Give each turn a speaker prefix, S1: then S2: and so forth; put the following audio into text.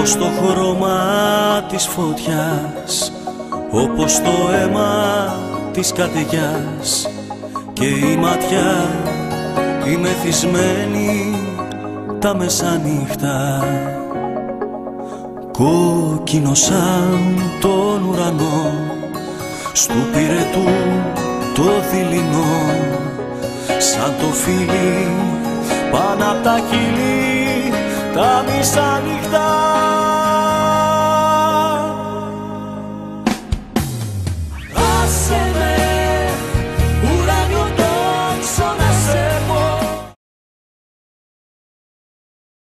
S1: όπως το χρώμα της φωτιάς, όπως το αίμα της καταιγιάς, και η ματιά η μεθυσμένη τα μεσάνυχτα. Κόκκινο σαν τον ουρανό, στου πυρετού το δειλινό, σαν το φίλι πάνω απ' τα χείλη τα μισάνυχτα.